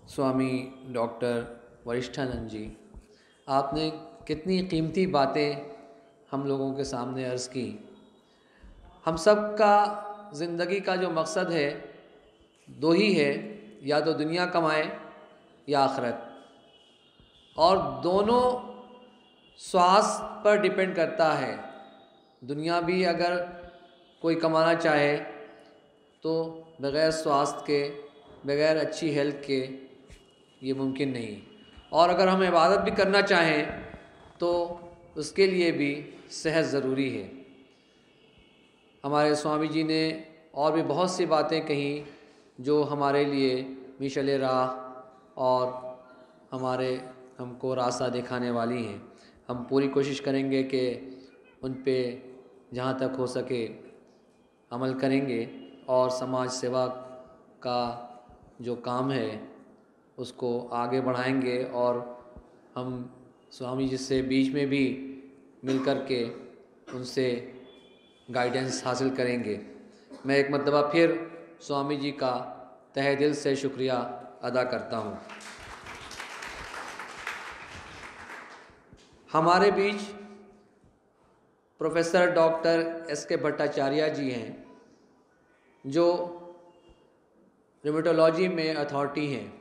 स्वामी doctor वरिष्ठानंद जी, आपने कितनी कीमती बातें हम लोगों के सामने अर्ज़ की। हम सब का ज़िंदगी का जो मकसद है दो ही है, या तो दुनिया कमाए या आखिरत, और दोनों स्वास्थ्य पर डिपेंड करता है। दुनिया भी अगर कोई कमाना चाहे तो बग़ैर स्वास्थ्य के, बग़ैर अच्छी हेल्थ के ये मुमकिन नहीं। और अगर हम इबादत भी करना चाहें तो उसके लिए भी सेहत ज़रूरी है। हमारे स्वामी जी ने और भी बहुत सी बातें कही जो हमारे लिए मिशल राह और हमको रास्ता दिखाने वाली हैं। हम पूरी कोशिश करेंगे कि उन पे जहाँ तक हो सके अमल करेंगे और समाज सेवा का जो काम है उसको आगे बढ़ाएंगे। और हम स्वामी जी से बीच में भी मिल कर के उनसे गाइडेंस हासिल करेंगे। मैं एक मर्तबा फिर स्वामी जी का तहे दिल से शुक्रिया अदा करता हूँ। हमारे बीच प्रोफेसर डॉक्टर एस.के. भट्टाचार्य जी हैं, जो रिमेटोलॉजी में अथॉरिटी हैं।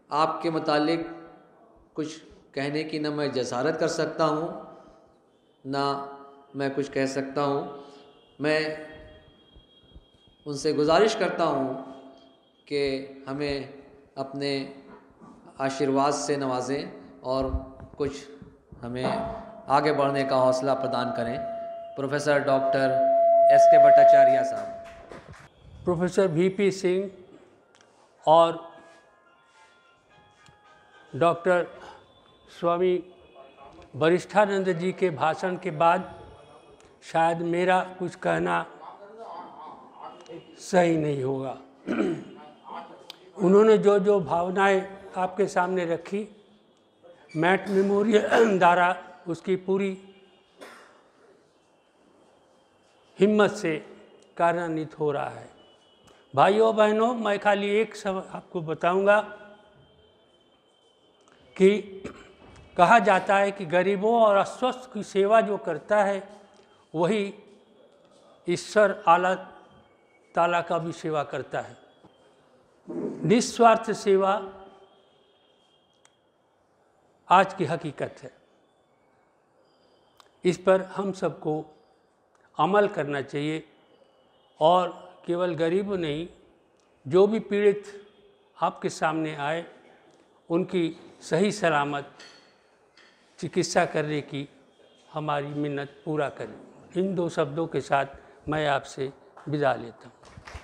आपके मुतालिक कुछ कहने की न मैं जसारत कर सकता हूँ ना मैं कुछ कह सकता हूँ। मैं उनसे गुजारिश करता हूँ कि हमें अपने आशीर्वाद से नवाजें और कुछ हमें आगे बढ़ने का हौसला प्रदान करें। Professor doctor S K. भट्टाचार्य साहब। Professor VP. सिंह और डॉक्टर स्वामी वरिष्ठानंद जी के भाषण के बाद शायद मेरा कुछ कहना सही नहीं होगा। उन्होंने जो जो भावनाएं आपके सामने रखी, मैट मेमोरियल द्वारा उसकी पूरी हिम्मत से कार्यान्वित हो रहा है। भाइयों बहनों, मैं खाली एक सब आपको बताऊंगा कि कहा जाता है कि गरीबों और अस्वस्थ की सेवा जो करता है वही ईश्वर आला ताला का भी सेवा करता है। निस्वार्थ सेवा आज की हकीकत है। इस पर हम सबको अमल करना चाहिए और केवल गरीब नहीं, जो भी पीड़ित आपके सामने आए उनकी सही सलामत चिकित्सा करने की हमारी मिन्नत पूरा करें। इन दो शब्दों के साथ मैं आपसे विदा लेता हूँ।